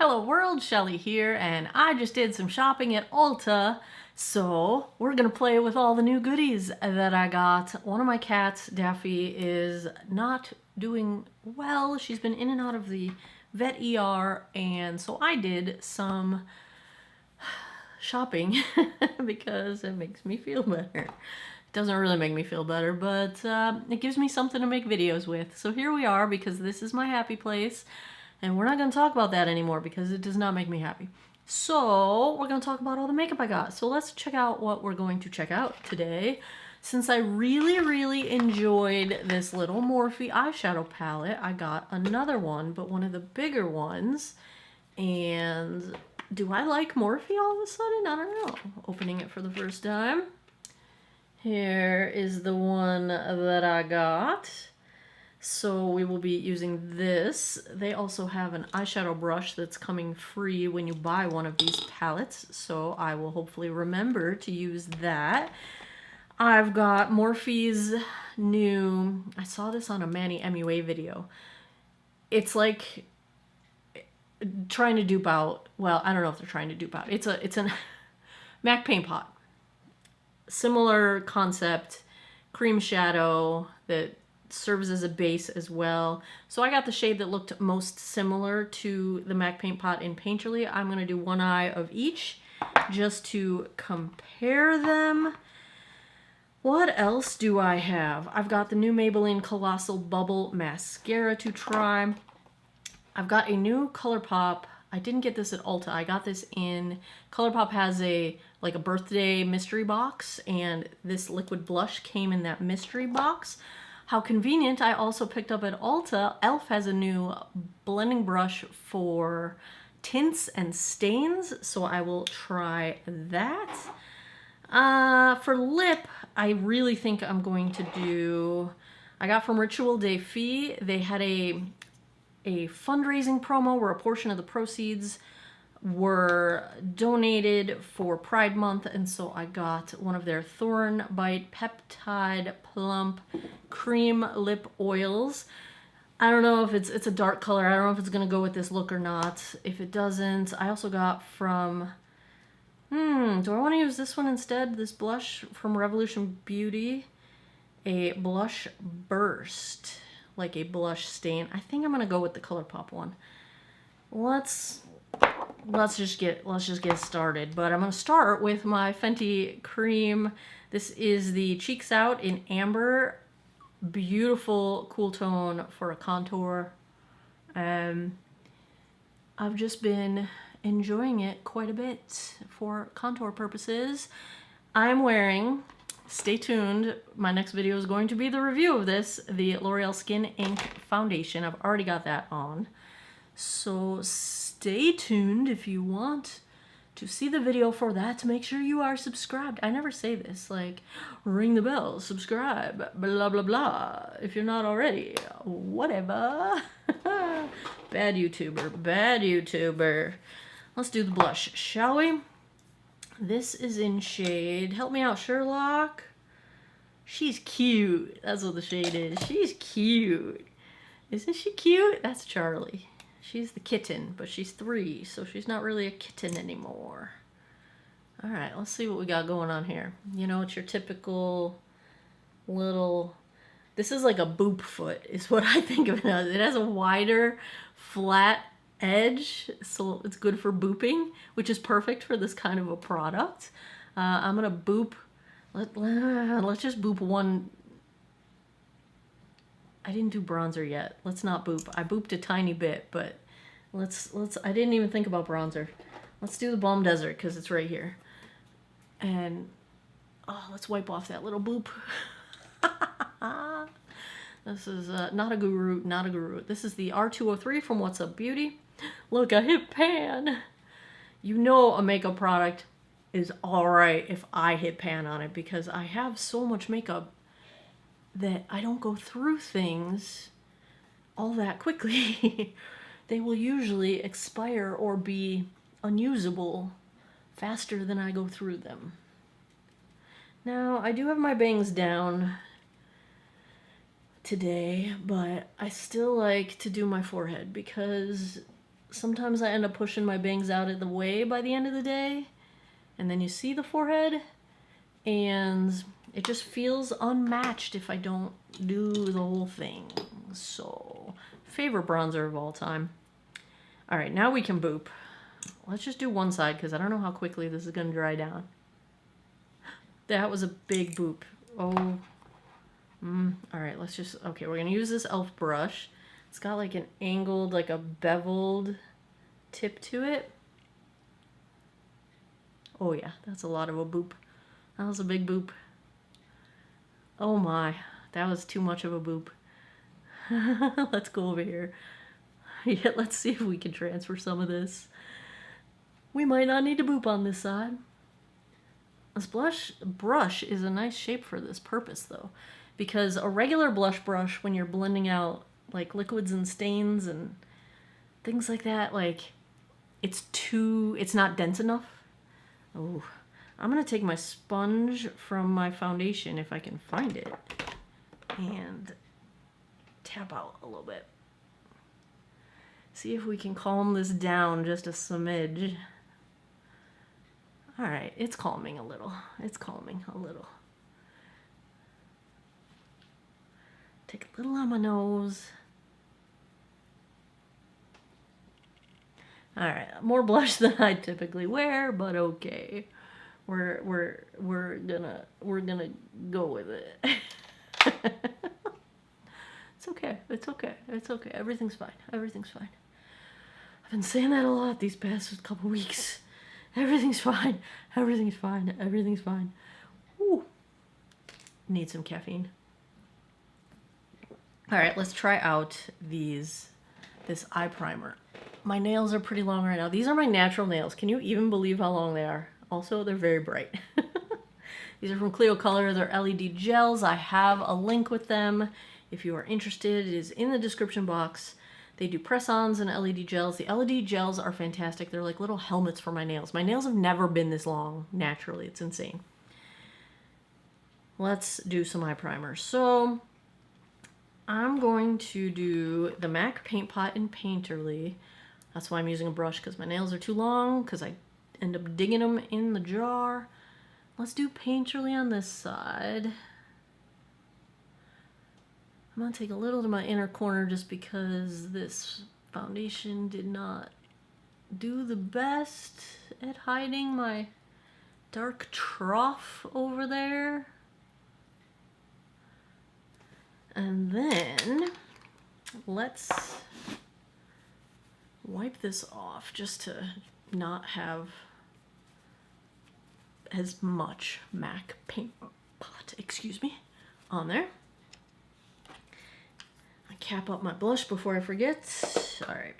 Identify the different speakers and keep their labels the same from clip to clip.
Speaker 1: Hello world, Shelly here, and I just did some shopping at Ulta, so we're gonna play with all the new goodies that I got. One of my cats, Daffy, is not doing well. She's been in and out of the vet ER, and so I did some shopping because it makes me feel better. It doesn't really make me feel better, but it gives me something to make videos with. So here we are, because this is my happy place. And we're not going to talk about that anymore because it does not make me happy. So we're going to talk about all the makeup I got. So let's check out what we're going to check out today. Since I really enjoyed this little Morphe eyeshadow palette, I got another one, but one of the bigger ones. And do I like Morphe all of a sudden? I don't know. Opening it for the first time. Here is the one that I got. So we will be using this. They also have an eyeshadow brush that's coming free when you buy one of these palettes. So I will hopefully remember to use that. I've got Morphe's new, I saw this on a Manny MUA video. It's like trying to dupe out, well, I don't know if they're trying to dupe out. It's a MAC paint pot. Similar concept, cream shadow that serves as a base as well. So I got the shade that looked most similar to the MAC paint pot in Painterly. I'm going to do one eye of each just to compare them. What else do I have? I've got the new Maybelline Colossal Bubble Mascara to try. I've got a new ColourPop. I didn't get this at Ulta. I got this in, ColourPop has a birthday mystery box, and this liquid blush came in that mystery box. How convenient. I also picked up at Ulta, e.l.f. has a new blending brush for tints and stains, so I will try that. For lip, I really think I'm going to do, I got from Rituel de Fille, they had a fundraising promo where a portion of the proceeds were donated for Pride Month, and so I got one of their Thorn Bite Peptide Plump Cream Lip Oils. I don't know if it's a dark color. I don't know if it's going to go with this look or not. If it doesn't, I also got from, do I want to use this one instead? This blush from Revolution Beauty, a blush burst, like a blush stain. I think I'm going to go with the ColourPop one. Let's just get started. But I'm going to start with my Fenty cream. This is the Cheeks Out in Amber. Beautiful cool tone for a contour. I've just been enjoying it quite a bit for contour purposes. I'm wearing, stay tuned, my next video is going to be the review of this, the L'Oreal Skin Ink Foundation. I've already got that on. So stay tuned if you want to see the video for that. Make sure you are subscribed. I never say this, like ring the bell, subscribe, blah blah blah. If you're not already, whatever. Bad YouTuber, bad YouTuber. Let's do the blush, shall we? This is in shade, help me out, Sherlock. She's cute. That's what the shade is. She's cute. Isn't she cute? That's Charlie. She's the kitten, but she's 3, so she's not really a kitten anymore. All right, let's see what we got going on here. You know, it's your typical little, this is like a boop foot is what I think of it as. It has a wider, flat edge, so it's good for booping, which is perfect for this kind of a product. I'm gonna boop, let's just boop one. I didn't do bronzer yet. Let's not boop. I booped a tiny bit, but let's I didn't even think about bronzer. Let's do the Balm Desert because it's right here. And let's wipe off that little boop. This is not a guru, not a guru. This is the R203 from What's Up Beauty. Look, a hit pan. You know a makeup product is alright if I hit pan on it, because I have so much makeup that I don't go through things all that quickly. They will usually expire or be unusable faster than I go through them. Now, I do have my bangs down today, but I still like to do my forehead because sometimes I end up pushing my bangs out of the way by the end of the day. And then you see the forehead, and it just feels unmatched if I don't do the whole thing. So, favorite bronzer of all time. All right, now we can boop. Let's just do one side because I don't know how quickly this is going to dry down. That was a big boop. Oh. All right, let's just, okay, we're going to use this e.l.f. brush. It's got like an angled, like a beveled tip to it. Oh yeah, that's a lot of a boop. That was a big boop. Oh my, that was too much of a boop. Let's go over here. Yeah, let's see if we can transfer some of this. We might not need to boop on this side. This brush is a nice shape for this purpose though, because a regular blush brush, when you're blending out like liquids and stains and things like that, like it's not dense enough. Oh, I'm gonna take my sponge from my foundation if I can find it and tap out a little bit. See if we can calm this down just a smidge. All right, it's calming a little. It's calming a little. Take a little on my nose. All right, more blush than I typically wear, but okay. We're gonna go with it. It's okay. It's okay. It's okay. Everything's fine. Everything's fine. I've been saying that a lot these past couple weeks. Everything's fine. Everything's fine. Everything's fine. Ooh. Need some caffeine. All right, let's try out this eye primer. My nails are pretty long right now. These are my natural nails. Can you even believe how long they are? Also, they're very bright. These are from Clio Color. They're LED gels. I have a link with them. If you are interested, it is in the description box. They do press-ons and LED gels. The LED gels are fantastic. They're like little helmets for my nails. My nails have never been this long naturally. It's insane. Let's do some eye primer. So I'm going to do the MAC Paint Pot in Painterly. That's why I'm using a brush, because my nails are too long, because I end up digging them in the jar. Let's do Painterly on this side. I'm going to take a little to my inner corner just because this foundation did not do the best at hiding my dark trough over there. And then let's wipe this off just to not have as much MAC Paint Pot, excuse me, on there. I cap up my blush before I forget. All right,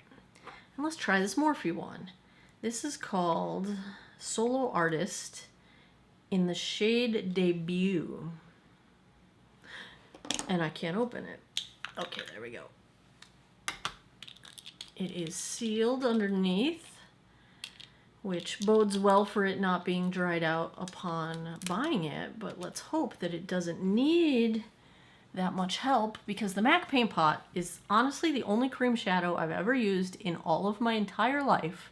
Speaker 1: and let's try this Morphe one. This is called Solo Artist in the shade Debut. And I can't open it. Okay, there we go. It is sealed underneath, which bodes well for it not being dried out upon buying it, but let's hope that it doesn't need that much help, because the MAC Paint Pot is honestly the only cream shadow I've ever used in all of my entire life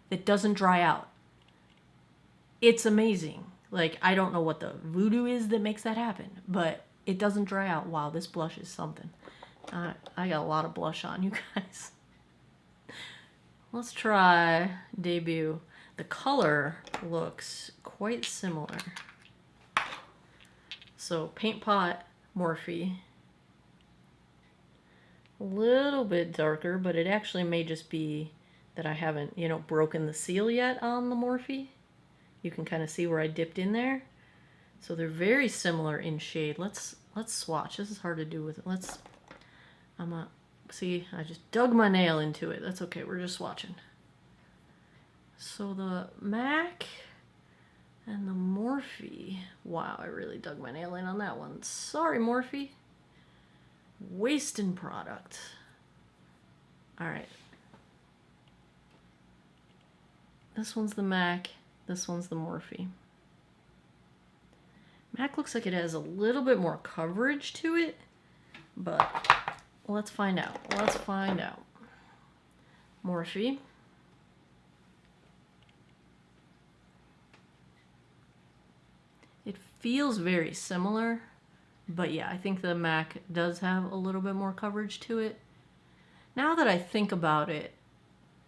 Speaker 1: that doesn't dry out. It's amazing. Like, I don't know what the voodoo is that makes that happen, but it doesn't dry out. Wow, this blush is something. I got a lot of blush on, you guys. Let's try Debut. The color looks quite similar. So Paint Pot, Morphe. A little bit darker, but it actually may just be that I haven't, you know, broken the seal yet on the Morphe. You can kind of see where I dipped in there. So they're very similar in shade. Let's swatch. This is hard to do with it. See, I just dug my nail into it. That's okay. We're just swatching. So the MAC and the Morphe. Wow, I really dug my nail in on that one. Sorry, Morphe. Wasting product. All right. This one's the MAC. This one's the Morphe. MAC looks like it has a little bit more coverage to it, but let's find out. Let's find out. Morphe. It feels very similar, but yeah, I think the MAC does have a little bit more coverage to it. Now that I think about it,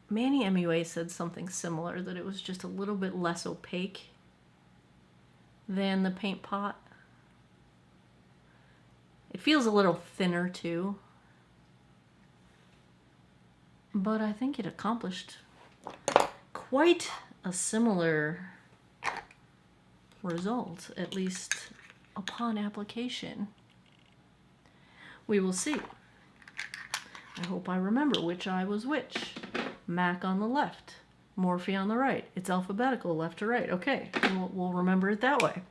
Speaker 1: Manny MUA said something similar, that it was just a little bit less opaque than the Paint Pot. It feels a little thinner too, but I think it accomplished quite a similar result, at least upon application. We will see. I hope I remember which eye was which. MAC on the left, Morphe on the right. It's alphabetical, left to right. Okay, we'll remember it that way.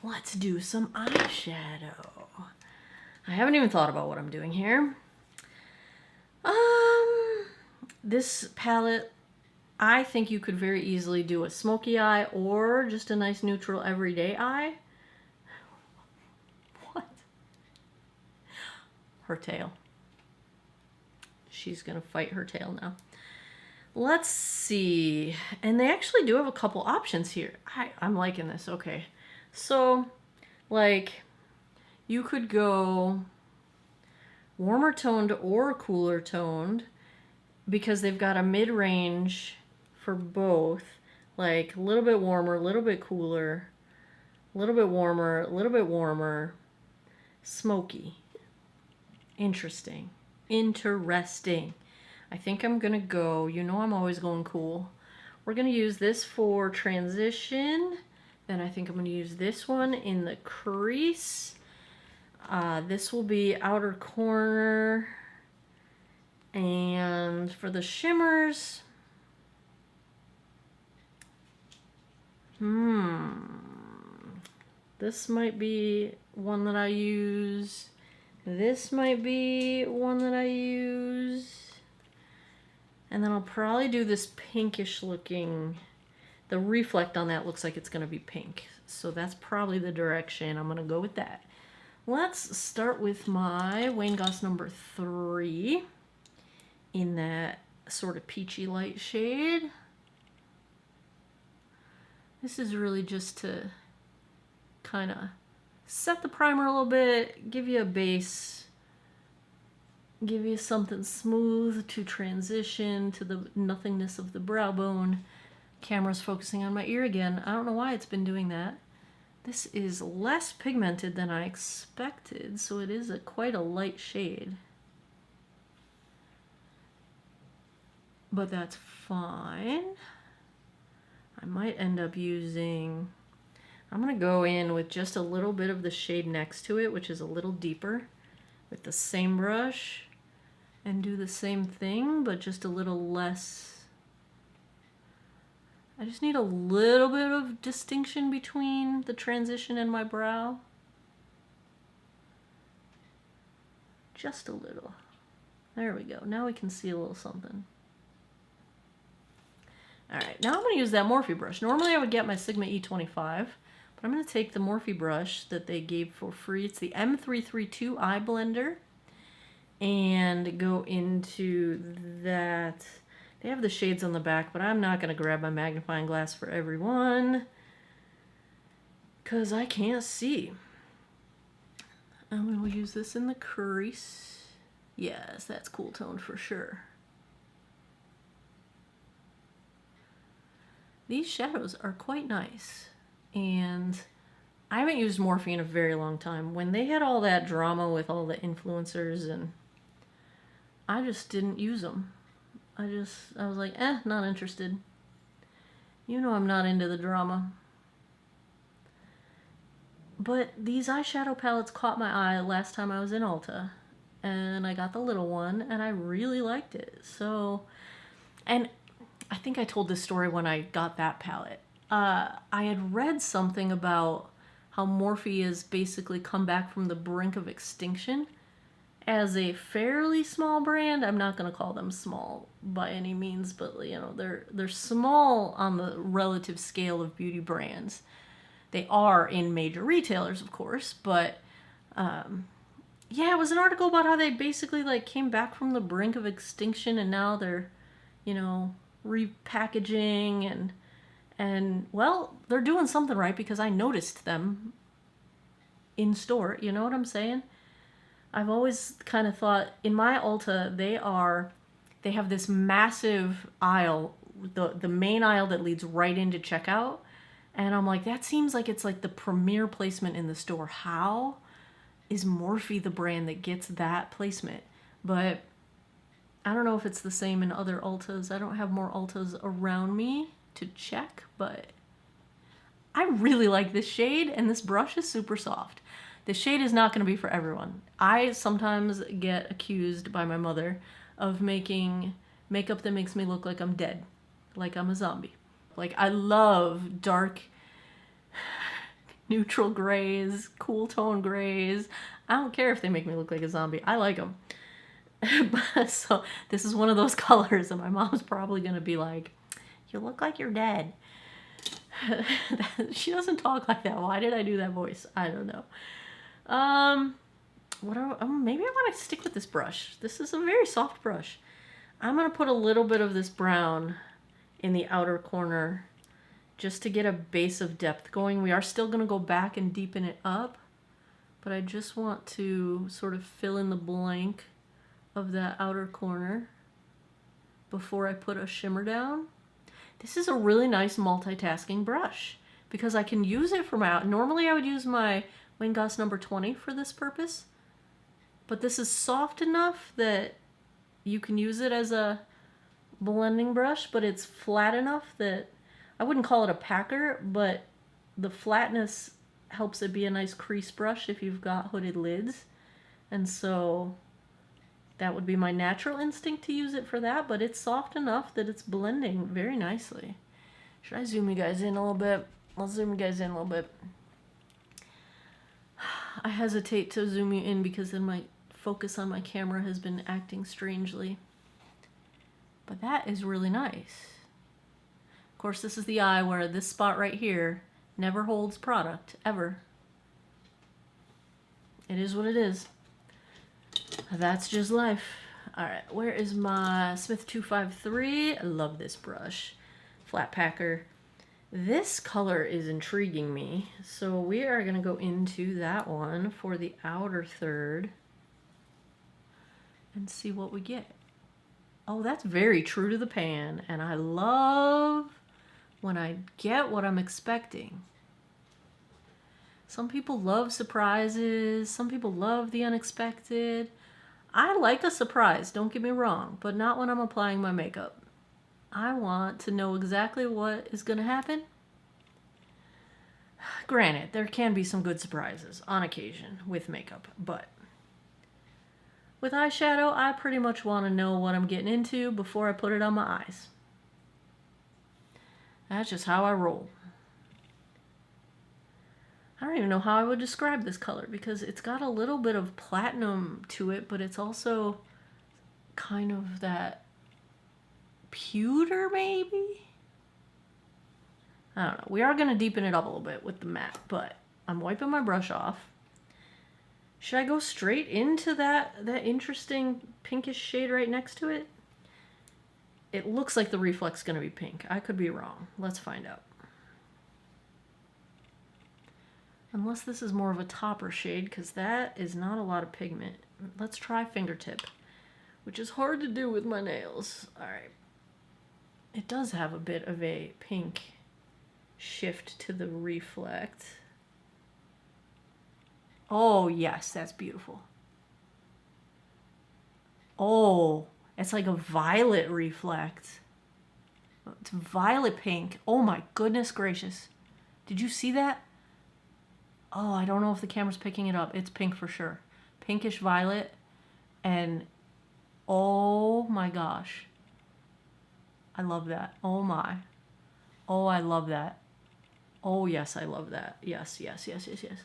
Speaker 1: Let's do some eyeshadow. I haven't even thought about what I'm doing here. This palette, I think you could very easily do a smoky eye or just a nice neutral everyday eye. What? Her tail. She's gonna fight her tail now. Let's see. And they actually do have a couple options here. I'm liking this. Okay. So, like, you could go warmer toned or cooler toned because they've got a mid-range for both. Like, a little bit warmer, a little bit cooler, a little bit warmer, a little bit warmer, smoky. Interesting. Interesting. I think I'm gonna go, you know I'm always going cool. We're gonna use this for transition. Then I think I'm gonna use this one in the crease. This will be outer corner. And for the shimmers, this might be one that I use. This might be one that I use. And then I'll probably do this pinkish looking, the reflect on that looks like it's gonna be pink. So that's probably the direction. I'm gonna go with that. Let's start with my Wayne Goss number 3 in that sort of peachy light shade. This is really just to kind of set the primer a little bit, give you a base, give you something smooth to transition to the nothingness of the brow bone. Camera's focusing on my ear again. I don't know why it's been doing that. This is less pigmented than I expected, so it is quite a light shade. But that's fine. I might end up using, I'm gonna go in with just a little bit of the shade next to it, which is a little deeper, with the same brush, and do the same thing, but just a little less. I just need a little bit of distinction between the transition and my brow. Just a little. There we go. Now we can see a little something. Alright, now I'm going to use that Morphe brush. Normally I would get my Sigma E25, but I'm going to take the Morphe brush that they gave for free. It's the M332 Eye Blender. And go into that. They have the shades on the back, but I'm not going to grab my magnifying glass for every one, because I can't see. And we will use this in the crease. Yes, that's cool toned for sure. These shadows are quite nice, and I haven't used Morphe in a very long time. When they had all that drama with all the influencers, and I just didn't use them. I was like, not interested. You know I'm not into the drama. But these eyeshadow palettes caught my eye last time I was in Ulta, and I got the little one, and I really liked it. So, and I think I told this story when I got that palette. I had read something about how Morphe has basically come back from the brink of extinction as a fairly small brand. I'm not going to call them small by any means, but you know, they're small on the relative scale of beauty brands. They are in major retailers, of course, but Yeah, it was an article about how they basically like came back from the brink of extinction and now they're, you know, repackaging and well, they're doing something right because I noticed them in store. You know what I'm saying? I've always kind of thought in my Ulta they have this massive aisle, the main aisle that leads right into checkout, and I'm like, that seems like it's like the premier placement in the store. How is Morphe the brand that gets that placement? But I don't know if it's the same in other Ultas. I don't have more Ultas around me to check, but I really like this shade, and this brush is super soft. This shade is not going to be for everyone. I sometimes get accused by my mother of making makeup that makes me look like I'm dead, like I'm a zombie. Like, I love dark, neutral grays, cool tone grays. I don't care if they make me look like a zombie. I like them. So this is one of those colors, and my mom's probably going to be like, you look like you're dead. She doesn't talk like that. Why did I do that voice? I don't know. Maybe I want to stick with this brush. This is a very soft brush. I'm going to put a little bit of this brown in the outer corner just to get a base of depth going. We are still going to go back and deepen it up, but I just want to sort of fill in the blank of that outer corner before I put a shimmer down. This is a really nice multitasking brush because I can use it for my... Normally I would use my Wingos number 20 for this purpose, but this is soft enough that you can use it as a blending brush, but it's flat enough that I wouldn't call it a packer, but the flatness helps it be a nice crease brush if you've got hooded lids. And so that would be my natural instinct to use it for that, but it's soft enough that it's blending very nicely. Should I zoom you guys in a little bit? Let's zoom you guys in a little bit. I hesitate to zoom you in because then my focus on my camera has been acting strangely. But that is really nice. Of course, this is the eye where this spot right here never holds product, ever. It is what it is. That's just life. Alright, where is my Smith 253? I love this brush. Flat packer. This color is intriguing me, so we are going to go into that one for the outer third and see what we get. Oh, that's very true to the pan, and I love when I get what I'm expecting. Some people love surprises, some people love the unexpected. I like a surprise, don't get me wrong, but not when I'm applying my makeup. I want to know exactly what is going to happen. Granted, there can be some good surprises on occasion with makeup, but with eyeshadow, I pretty much want to know what I'm getting into before I put it on my eyes. That's just how I roll. I don't even know how I would describe this color because it's got a little bit of platinum to it, but it's also kind of that pewter maybe? I don't know. We are going to deepen it up a little bit with the matte, but I'm wiping my brush off. Should I go straight into that interesting pinkish shade right next to it? It looks like the reflex is going to be pink. I could be wrong. Let's find out. Unless this is more of a topper shade, because that is not a lot of pigment. Let's try fingertip, which is hard to do with my nails. All right. It does have a bit of a pink shift to the reflect. Oh, yes, that's beautiful. Oh, it's like a violet reflect. It's violet pink. Oh my goodness gracious. Did you see that? Oh, I don't know if the camera's picking it up. It's pink for sure. Pinkish violet. And oh my gosh. I love that. Oh my. Oh, I love that. Oh, yes, I love that. Yes, yes, yes, yes, yes.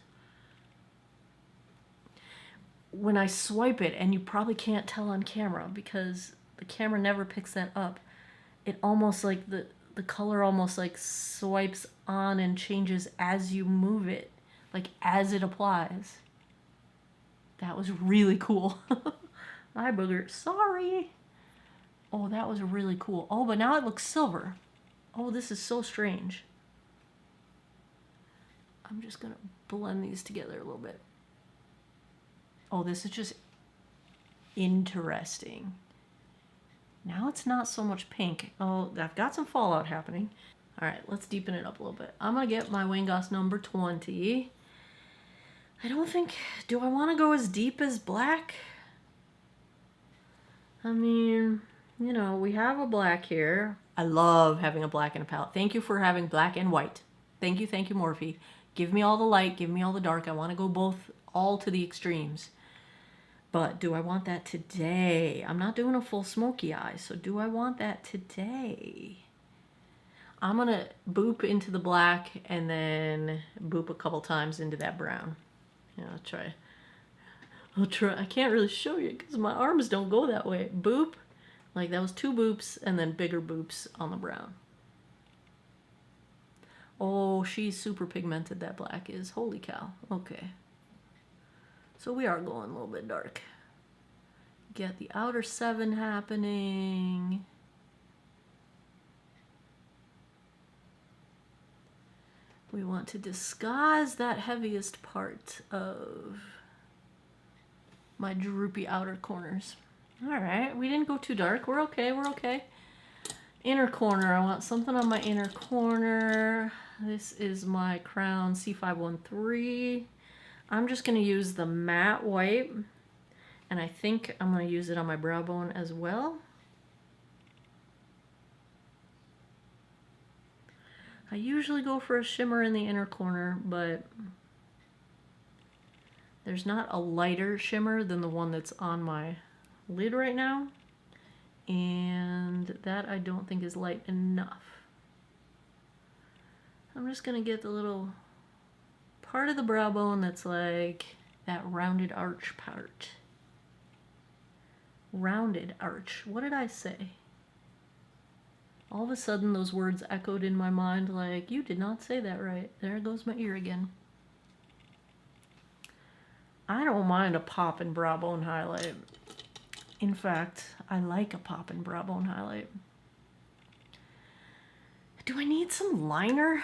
Speaker 1: When I swipe it, and you probably can't tell on camera because the camera never picks that up, it almost like the color almost like swipes on and changes as you move it, like as it applies. That was really cool. Eye booger. Sorry. Oh, that was really cool. Oh, but now it looks silver. Oh, this is so strange. I'm just going to blend these together a little bit. Oh, this is just interesting. Now it's not so much pink. Oh, I've got some fallout happening. All right, let's deepen it up a little bit. I'm going to get my Wayne Goss number 20. I don't think... Do I want to go as deep as black? I mean, you know, we have a black here. I love having a black in a palette. Thank you for having black and white. Thank you, Morphe. Give me all the light, give me all the dark. I want to go both, all to the extremes. But do I want that today? I'm not doing a full smoky eye, so do I want that today? I'm going to boop into the black and then boop a couple times into that brown. Yeah, I'll try. I can't really show you because my arms don't go that way. Boop. Like that was 2 boops and then bigger boops on the brown. Oh, she's super pigmented, that black is. Holy cow. Okay. So we are going a little bit dark. Get the outer 7 happening. We want to disguise that heaviest part of my droopy outer corners. All right, we didn't go too dark. We're okay, we're okay. Inner corner, I want something on my inner corner. This is my Crown C513. I'm just gonna use the matte white, and I think I'm gonna use it on my brow bone as well. I usually go for a shimmer in the inner corner, but there's not a lighter shimmer than the one that's on my lid right now. And that I don't think is light enough. I'm just gonna get the little part of the brow bone that's like that rounded arch part. Rounded arch. What did I say? All of a sudden those words echoed in my mind like, you did not say that right. There goes my ear again. I don't mind a pop and brow bone highlight. In fact, I like a pop and brow bone highlight. Do I need some liner?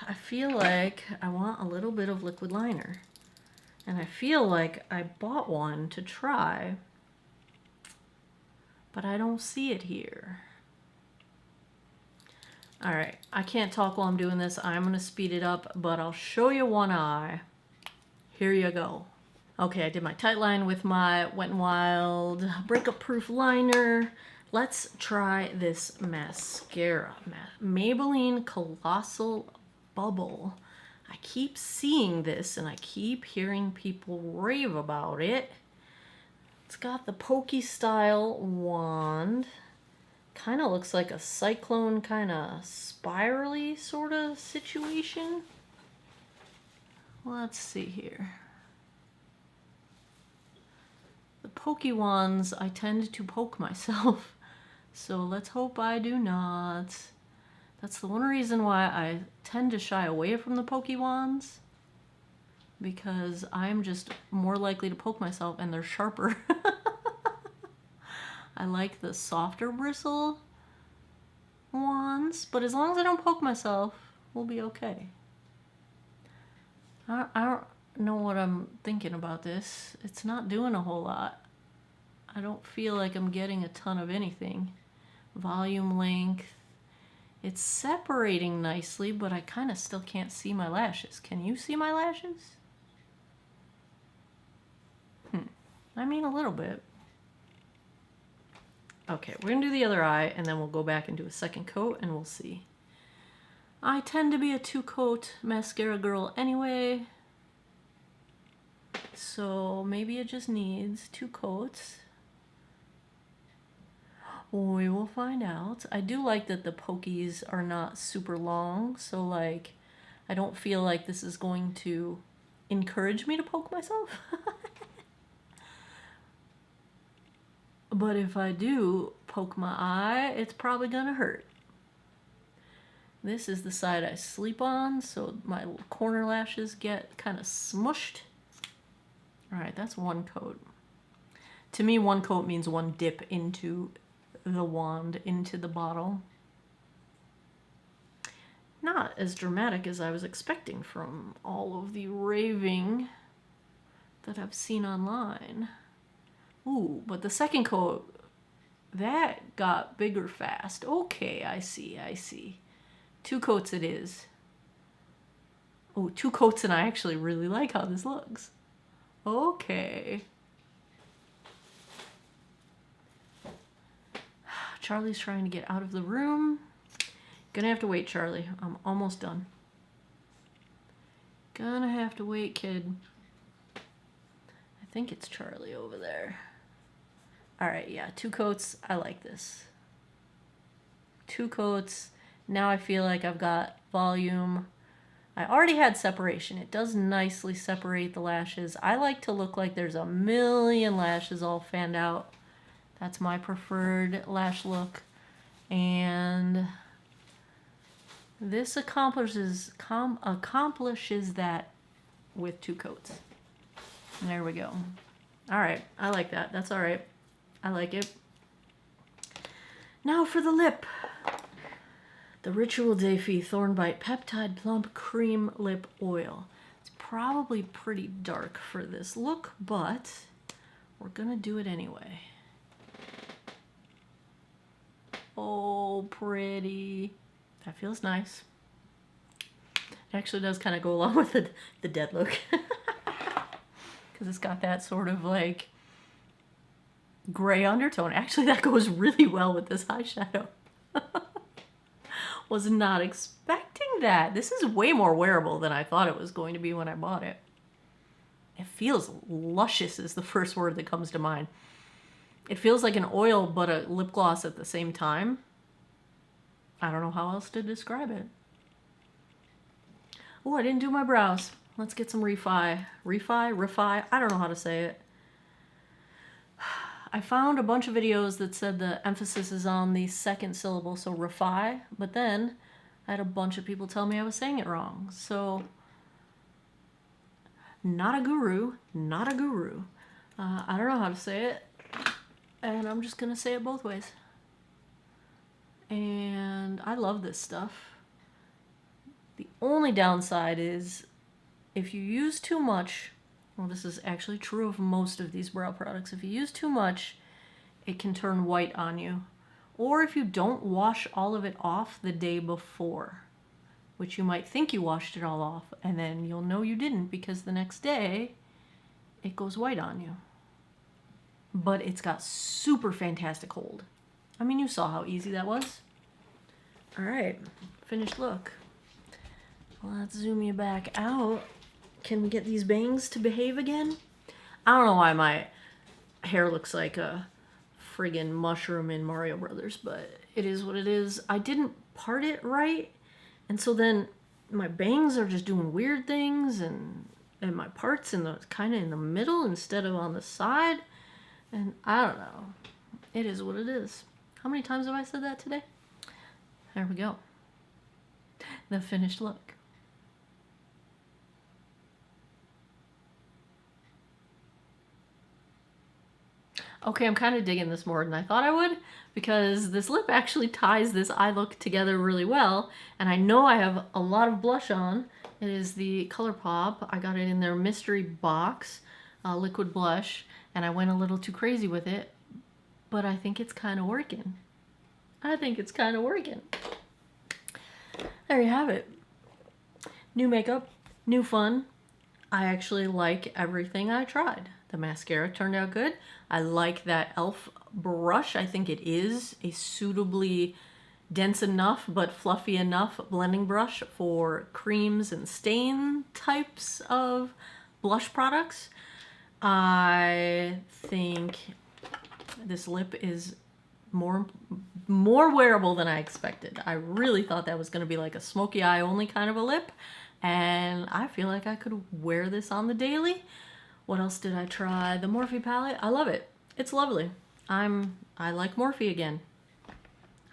Speaker 1: I feel like I want a little bit of liquid liner. And I feel like I bought one to try, but I don't see it here. All right, I can't talk while I'm doing this. I'm gonna speed it up, but I'll show you one eye. Here you go. Okay, I did my tight line with my Wet n Wild breakup proof liner. Let's try this mascara. Maybelline Colossal Bubble. I keep seeing this and I keep hearing people rave about it. It's got the pokey style wand. Kind of looks like a cyclone, kind of spirally sort of situation. Let's see here. The pokey ones, I tend to poke myself. So let's hope I do not. That's the one reason why I tend to shy away from the pokey wands. Because I'm just more likely to poke myself and they're sharper. I like the softer bristle wands, but as long as I don't poke myself, we'll be okay. I don't know what I'm thinking about this. It's not doing a whole lot. I don't feel like I'm getting a ton of anything. Volume length. It's separating nicely, but I kind of still can't see my lashes. Can you see my lashes? I mean, a little bit. Okay, we're gonna do the other eye and then we'll go back and do a second coat and we'll see. I tend to be a 2-coat mascara girl anyway. So maybe it just needs 2 coats. We will find out. I do like that the pokies are not super long, so like I don't feel like this is going to encourage me to poke myself. But if I do poke my eye, it's probably gonna hurt. This is the side I sleep on, so my corner lashes get kind of smushed. All right, that's one coat. To me, one coat means one dip into the wand, into the bottle. Not as dramatic as I was expecting from all of the raving that I've seen online. Ooh, but the second coat, that got bigger fast. Okay, I see, I see. 2 coats it is. Oh, 2 coats, and I actually really like how this looks. Okay. Charlie's trying to get out of the room. Gonna have to wait, Charlie. I'm almost done. Gonna have to wait, kid. I think it's Charlie over there. All right, yeah, 2 coats. I like this. 2 coats. Now I feel like I've got volume. I already had separation. It does nicely separate the lashes. I like to look like there's a million lashes all fanned out. That's my preferred lash look. And this accomplishes that with 2 coats. And there we go. All right, I like that. That's all right. I like it. Now for the lip. The Rituel de Fille Thornbite Peptide Plump Cream Lip Oil. It's probably pretty dark for this look, but we're gonna do it anyway. Oh, pretty. That feels nice. It actually does kind of go along with the dead look. Because it's got that sort of like gray undertone. Actually, that goes really well with this eyeshadow. Was not expecting that. This is way more wearable than I thought it was going to be when I bought it. It feels luscious is the first word that comes to mind. It feels like an oil but a lip gloss at the same time. I don't know how else to describe it. Oh, I didn't do my brows. Let's get some refi. Refi? I don't know how to say it. I found a bunch of videos that said the emphasis is on the second syllable, so refi, but then I had a bunch of people tell me I was saying it wrong. So, not a guru, not a guru. I don't know how to say it, and I'm just gonna say it both ways. And I love this stuff. The only downside is if you use too much, well, this is actually true of most of these brow products. If you use too much, it can turn white on you. Or if you don't wash all of it off the day before, which you might think you washed it all off, and then you'll know you didn't because the next day it goes white on you. But it's got super fantastic hold. I mean, you saw how easy that was. All right, finished look. Let's zoom you back out. Can we get these bangs to behave again? I don't know why my hair looks like a friggin' mushroom in Mario Brothers, but it is what it is. I didn't part it right, and so then my bangs are just doing weird things, and my part's in the kind of in the middle instead of on the side, and I don't know. It is what it is. How many times have I said that today? There we go. The finished look. Okay, I'm kind of digging this more than I thought I would because this lip actually ties this eye look together really well. And I know I have a lot of blush on. It is the ColourPop. I got it in their mystery box, liquid blush, and I went a little too crazy with it. But I think it's kind of working. I think it's kind of working. There you have it. New makeup, new fun. I actually like everything I tried. The mascara turned out good. I like that e.l.f. brush. I think it is a suitably dense enough but fluffy enough blending brush for creams and stain types of blush products. I think this lip is more wearable than I expected. I really thought that was going to be like a smoky eye only kind of a lip, and I feel like I could wear this on the daily. What else did I try? The Morphe palette. I love it. It's lovely. I like Morphe again.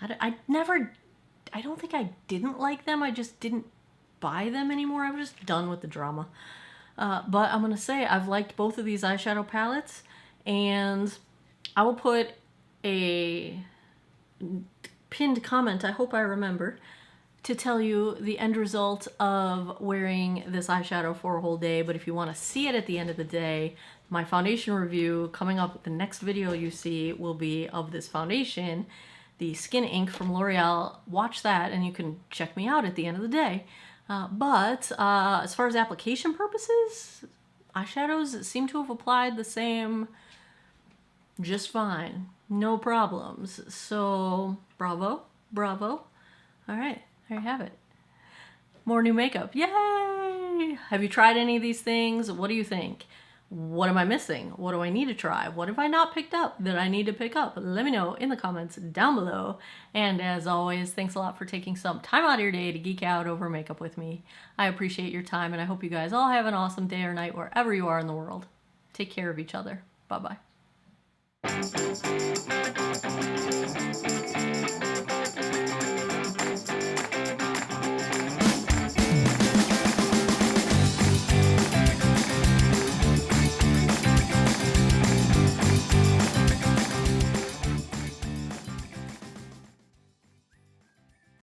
Speaker 1: I don't think I didn't like them. I just didn't buy them anymore. I was just done with the drama. But I'm going to say I've liked both of these eyeshadow palettes, and I will put a pinned comment, I hope I remember, to tell you the end result of wearing this eyeshadow for a whole day. But if you want to see it at the end of the day, my foundation review coming up, the next video you see will be of this foundation, the Skin Ink from L'Oreal. Watch that and you can check me out at the end of the day. But as far as application purposes, eyeshadows seem to have applied the same just fine. No problems. So bravo, bravo. All right, there you have it. More new makeup. Yay! Have you tried any of these things? What do you think? What am I missing? What do I need to try? What have I not picked up that I need to pick up? Let me know in the comments down below. And as always, thanks a lot for taking some time out of your day to geek out over makeup with me. I appreciate your time, and I hope you guys all have an awesome day or night wherever you are in the world. Take care of each other. Bye-bye.